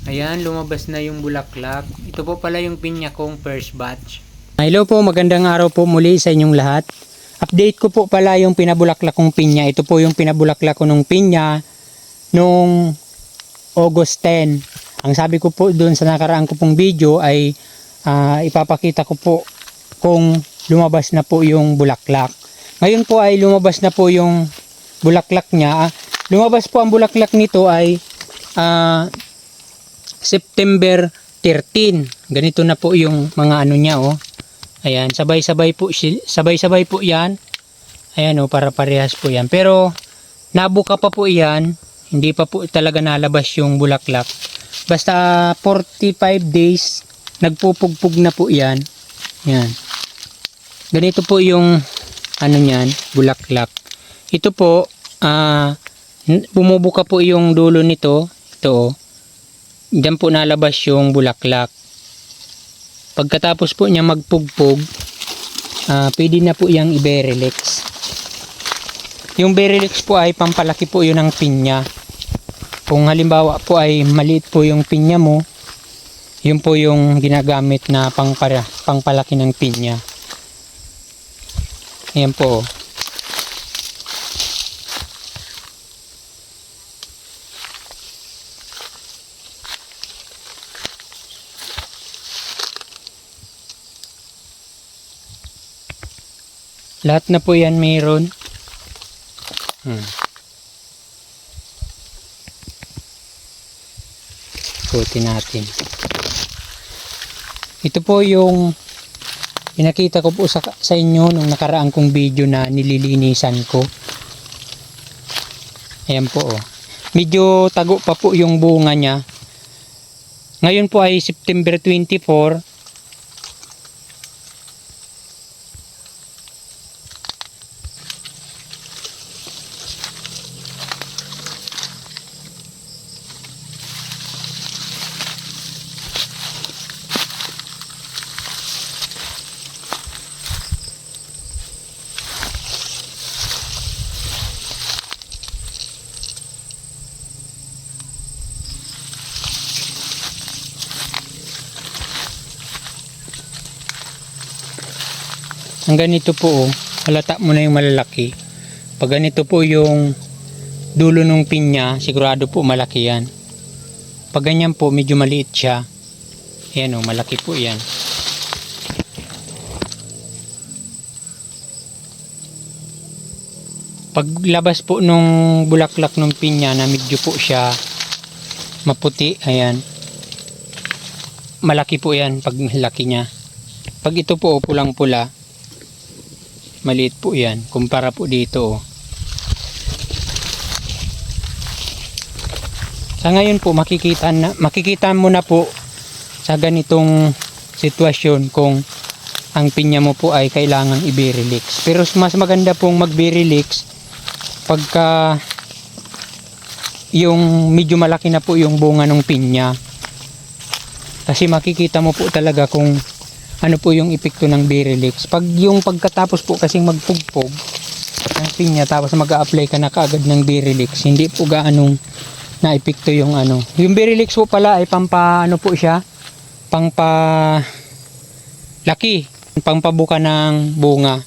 Ayan, lumabas na yung bulaklak. Ito po pala yung pinya kong first batch. Hello po, magandang araw po muli sa inyong lahat. Update ko po pala yung pinabulaklak kong pinya. Ito po yung pinabulaklak ko ng pinya nung August 10. Ang sabi ko po doon sa nakaraan ko pong video ay ipapakita ko po kung lumabas na po yung bulaklak. Ngayon po ay lumabas na po yung bulaklak niya. Lumabas po ang bulaklak nito ay September 13. Ganito na po yung mga ano niya, oh. Ayan, sabay-sabay po 'yan. Ayan, oh, para parehas po 'yan. Pero nabuka pa po 'yan. Hindi pa po talaga nalabas yung bulaklak. Basta 45 days nagpupugpug na po 'yan. Ayan. Ganito po yung ano niyan, bulaklak. Ito po bumubuka po yung dulo nito. Ito, oh. Diyan po nalabas yung bulaklak. Pagkatapos po niya magpugpog, pwede na po yung i-berrylix. Yung berrylix po ay pampalaki po yun ng pinya. Kung halimbawa po ay maliit po yung pinya mo, yun po yung ginagamit na pangpalaki ng pinya. Ayan po. Lahat na po yan mayroon. Ikutin natin. Ito po yung pinakita ko po sa inyo nung nakaraang kong video na nililinisan ko. Ayan po, oh. Medyo tago pa po yung bunga niya. Ngayon po ay September 24. Ang ganito po, oh, halata mo na yung malalaki. Pag ganito po yung dulo ng pinya, sigurado po malaki yan. Pag ganyan po, medyo maliit siya. Ayan, oh, malaki po yan. Pag labas po nung bulaklak ng pinya na medyo po siya maputi, ayan. Malaki po yan pag laki niya. Pag ito po, pulang-pula, maliit po yan kumpara po dito, oh. Sa ngayon po makikita mo na po sa ganitong sitwasyon kung ang pinya mo po ay kailangang i-berrylix. Pero mas maganda pong mag-berrylix pagka yung medyo malaki na po yung bunga ng pinya, kasi makikita mo po talaga kung ano po yung epekto ng berrylix. Pag yung pagkatapos po kasing magpugpog ng pinya tapos mag-a-apply ka na kaagad ng berrylix, hindi po gaanong na-epekto yung ano. Yung berrylix po pala ay ano po siya, laki, pampabuka ng bunga.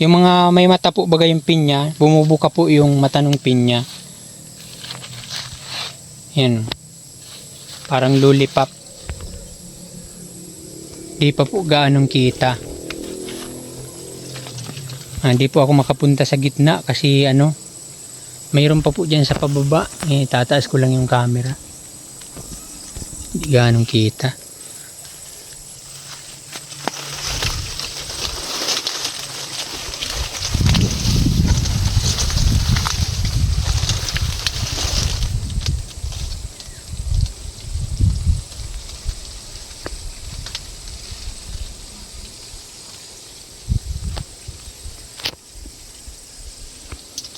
Yung mga may mata po bagay yung pinya, bumubuka po yung mata ng pinya. Yan. Parang lollipop. Di pa po gaanong kita. Di po ako makapunta sa gitna kasi ano, mayroon pa po dyan sa pababa. Tataas ko lang yung camera. Di gaanong kita.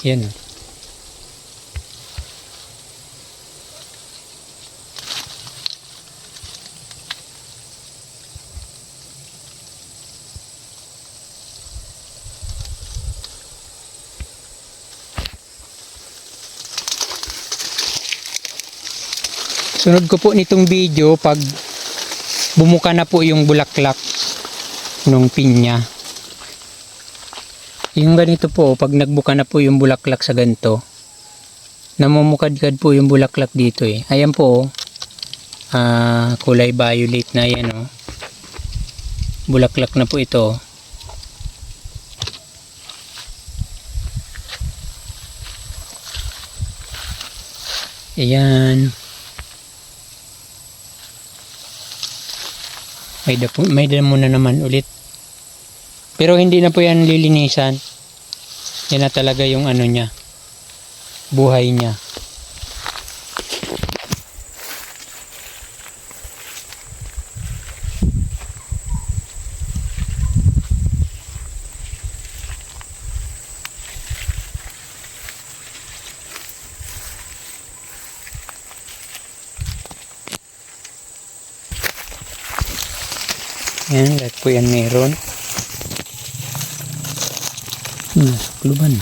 Yan. Sunod ko po nitong video pag bumuka na po yung bulaklak nung pinya. Yung ganito po, pag nagbuka na po yung bulaklak sa ganito, namumukadkad po yung bulaklak dito eh. Ayan po, kulay violet na yan oh. Bulaklak na po ito. Ayan. May damo na naman ulit. Pero hindi na po yan lilinisan. Yan na talaga yung ano niya. Buhay niya. Yan, lahat po yan meron. Kluban.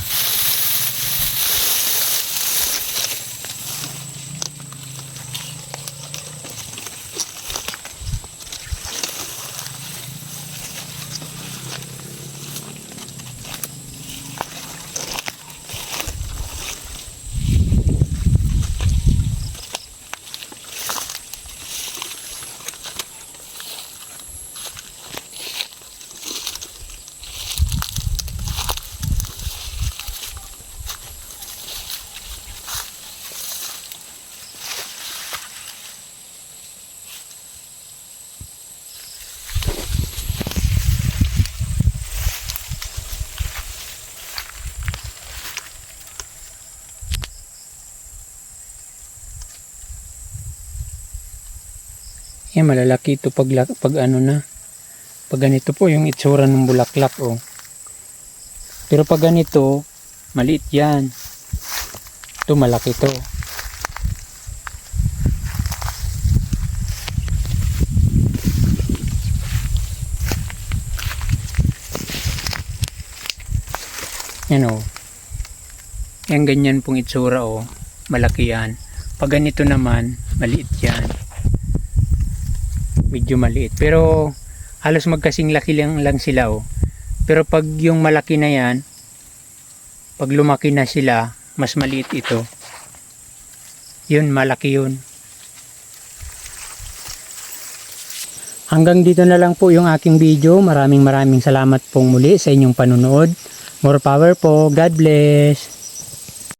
Yan, malalaki ito pag ano na. Pag ganito po yung itsura ng bulaklak oh. Pero pag ganito, maliit yan. Ito malaki to. Yan oh. Yan ganyan pong itsura oh. Malaki yan. Pag ganito naman, maliit yan. Medyo maliit. Pero halos magkasing laki lang sila oh. Pero pag yung malaki na yan, pag lumaki na sila, mas maliit ito. Yun, malaki yun. Hanggang dito na lang po yung aking video. Maraming salamat pong muli sa inyong panunood. More power po. God bless.